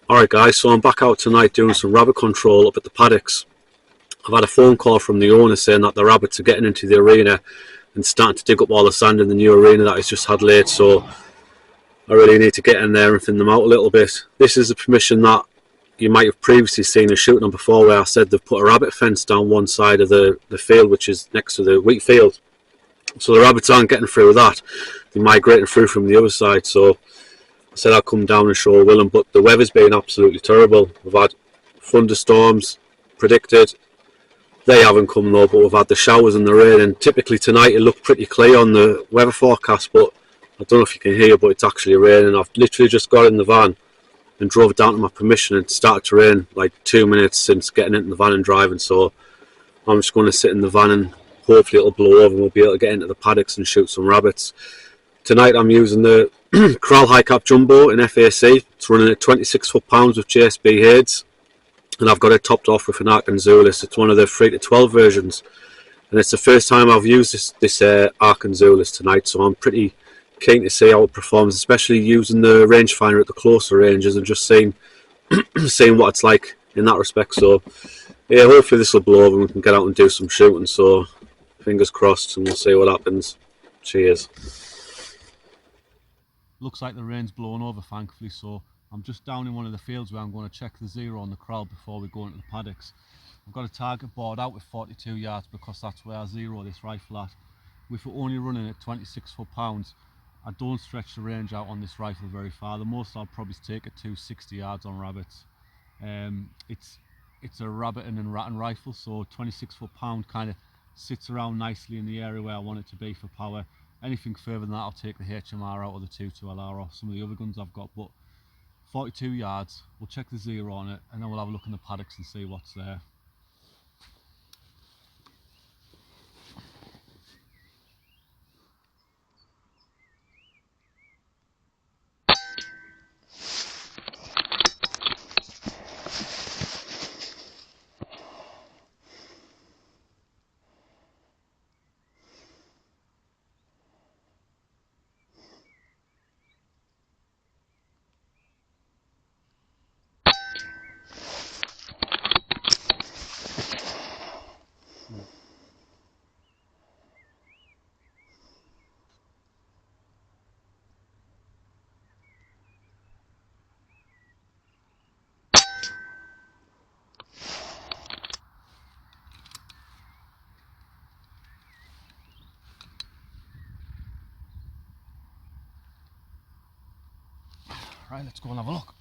Alright guys, so I'm back out tonight doing some rabbit control up at the paddocks. I've had a phone call from the owner saying that the rabbits are getting into the arena and starting to dig up all the sand in the new arena that he's just had laid, so I really need to get in there and thin them out a little bit. This is the permission that you might have previously seen us shooting on before, where I said they've put a rabbit fence down one side of the field, which is next to the wheat field. So the rabbits aren't getting through that, they're migrating through from the other side. So I said I'd come down and show Willem, but the weather's been absolutely terrible. We've had thunderstorms predicted. They haven't come though, but we've had the showers and the rain, and typically tonight it looked pretty clear on the weather forecast, but I don't know if you can hear, but it's actually raining. I've literally just got in the van and drove down to my permission, and it started to rain like 2 minutes since getting into the van and driving, so I'm just going to sit in the van and hopefully it'll blow over and we'll be able to get into the paddocks and shoot some rabbits. Tonight I'm using the Corral High Cap Jumbo in FAC. It's running at 26 foot-pounds with JSB heads, and I've got it topped off with an Arken Zulus. It's one of the 3 to 12 versions, and it's the first time I've used this Arken Zulus tonight, so I'm pretty keen to see how it performs, especially using the rangefinder at the closer ranges and just seeing what it's like in that respect. So yeah, hopefully this will blow over and we can get out and do some shooting, so fingers crossed, and we'll see what happens. Cheers. Looks like the rain's blown over, thankfully, so I'm just down in one of the fields where I'm going to check the zero on the corral before we go into the paddocks. I've got a target board out with 42 yards because that's where I zero this rifle at. With it only running at 26 foot-pounds, I don't stretch the range out on this rifle very far. The most I'll probably take it to 60 yards on rabbits. It's a rabbit and rattan rifle, so 26 foot-pound kind of sits around nicely in the area where I want it to be for power. Anything further than that, I'll take the HMR out, or the 22LR, or some of the other guns I've got. But 42 yards, we'll check the zero on it, and then we'll have a look in the paddocks and see what's there. Right, let's go and have a look.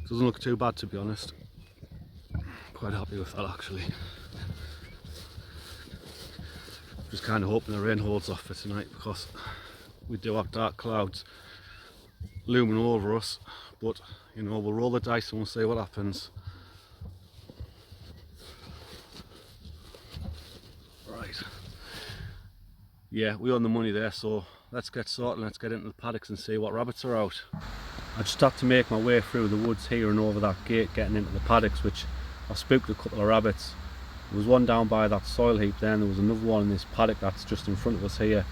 Doesn't look too bad, to be honest. Quite happy with that, actually. Just kind of hoping the rain holds off for tonight, because we do have dark clouds looming over us, but you know, we'll roll the dice and we'll see what happens. Right, yeah, we own the money there, so let's get sorted and let's get into the paddocks and see what rabbits are out. I just have to make my way through the woods here and over that gate getting into the paddocks, which I spooked a couple of rabbits. There was one down by that soil heap there, and there was another one in this paddock that's just in front of us here.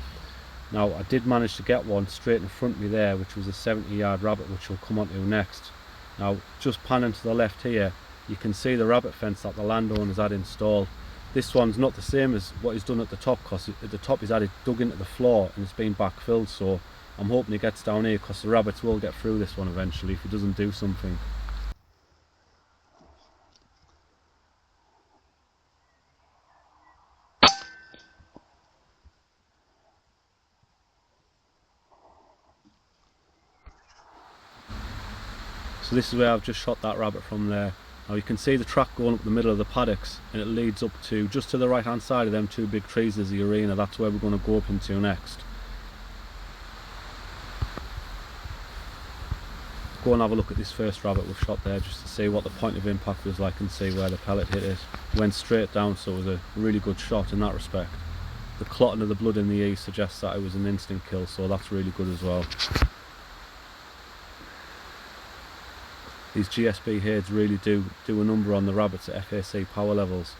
Now I did manage to get one straight in front of me there, which was a 70-yard rabbit, which we'll come on to next. Now just panning to the left here, you can see the rabbit fence that the landowner's had installed. This one's not the same as what he's done at the top, because at the top he's had it dug into the floor and it's been backfilled, so I'm hoping he gets down here, because the rabbits will get through this one eventually if he doesn't do something. So this is where I've just shot that rabbit from there. Now you can see the track going up the middle of the paddocks, and it leads up to, just to the right hand side of them two big trees is the arena. That's where we're going to go up into next. Go and have a look at this first rabbit we've shot there, just to see what the point of impact was like and see where the pellet hit it. Went straight down, so it was a really good shot in that respect. The clotting of the blood in the ear suggests that it was an instant kill, so that's really good as well. These GSB heads really do a number on the rabbits at FAC power levels.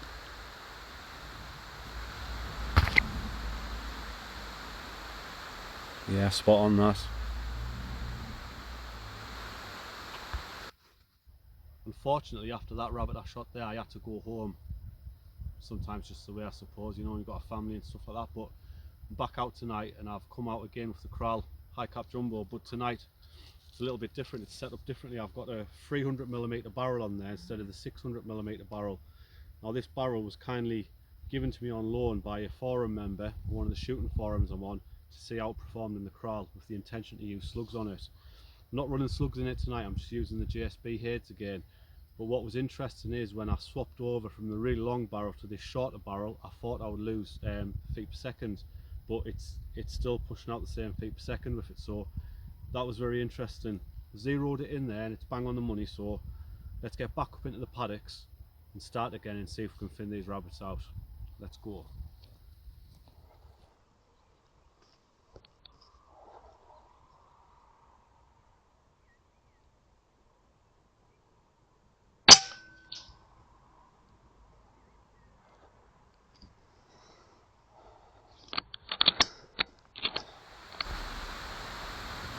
Yeah, spot on that. Unfortunately, after that rabbit I shot there, I had to go home. Sometimes just the way, I suppose, you know, you've got a family and stuff like that. But I'm back out tonight, and I've come out again with the corral high cap jumbo. But tonight it's a little bit different. It's set up differently. I've got a 300mm barrel on there instead of the 600mm barrel. Now this barrel was kindly given to me on loan by a forum member, one of the shooting forums I'm on, to see how it performed in the corral, with the intention to use slugs on it. I'm not running slugs in it tonight, I'm just using the GSB heads again. But what was interesting is when I swapped over from the really long barrel to this shorter barrel, I thought I would lose feet per second, but it's still pushing out the same feet per second with it. So that was very interesting. Zeroed it in there and it's bang on the money. So let's get back up into the paddocks and start again and see if we can thin these rabbits out. Let's go.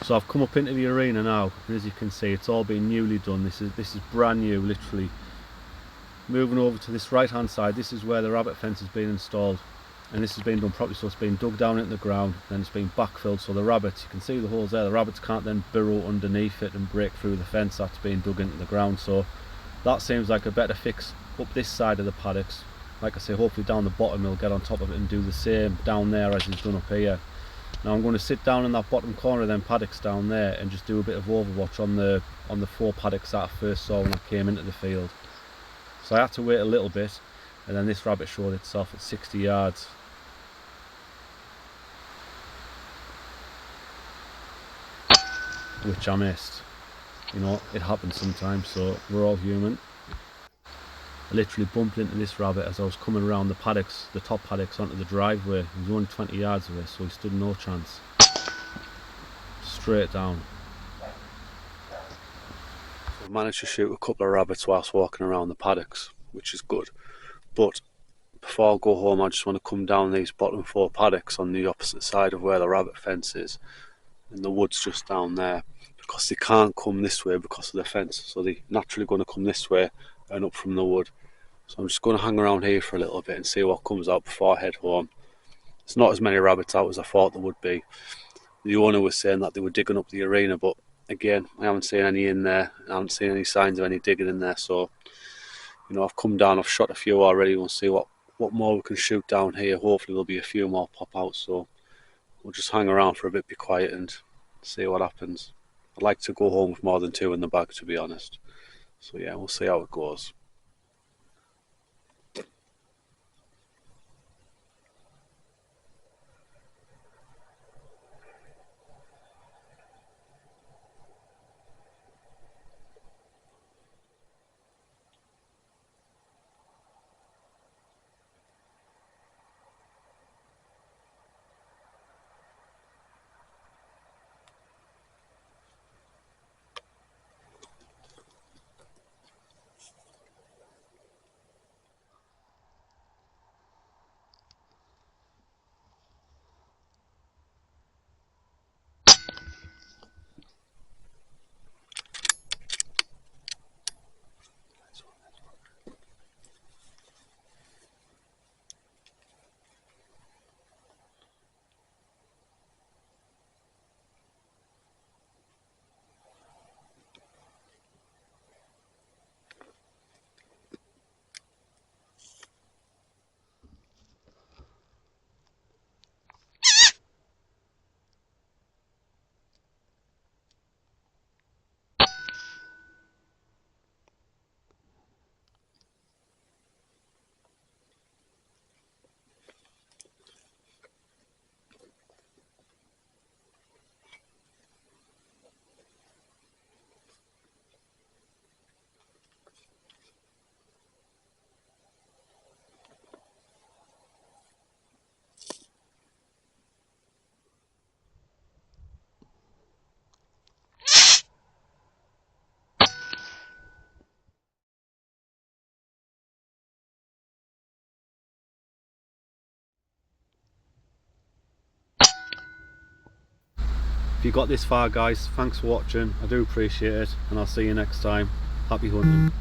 So I've come up into the arena now, and as you can see, it's all been newly done. This is brand new, literally. Moving over to this right hand side, this is where the rabbit fence has been installed, and this has been done properly. So it's been dug down into the ground, then it's been backfilled, so the rabbits, you can see the holes there, the rabbits can't then burrow underneath it and break through the fence that's been dug into the ground. So that seems like a better fix up this side of the paddocks. Like I say, hopefully down the bottom he'll get on top of it and do the same down there as he's done up here. Now I'm going to sit down in that bottom corner of them paddocks down there and just do a bit of overwatch on the 4 paddocks that I first saw when I came into the field. So I had to wait a little bit, and then this rabbit showed itself at 60 yards. Which I missed. You know, it happens sometimes, so we're all human. I literally bumped into this rabbit as I was coming around the paddocks, the top paddocks, onto the driveway. He was only 20 yards away, so he stood no chance. Straight down. So I've managed to shoot a couple of rabbits whilst walking around the paddocks, which is good. But before I go home, I just want to come down these bottom 4 paddocks on the opposite side of where the rabbit fence is, and the wood's just down there, because they can't come this way because of the fence, so they're naturally going to come this way and up from the wood. So I'm just going to hang around here for a little bit and see what comes out before I head home. There's not as many rabbits out as I thought there would be. The owner was saying that they were digging up the arena, but again, I haven't seen any in there. I haven't seen any signs of any digging in there. So, you know, I've come down, I've shot a few already. We'll see what more we can shoot down here. Hopefully there'll be a few more pop out. So we'll just hang around for a bit, be quiet and see what happens. I'd like to go home with more than 2 in the bag, to be honest. So yeah, we'll see how it goes. If you got this far, guys, thanks for watching. I do appreciate it, and I'll see you next time. Happy hunting.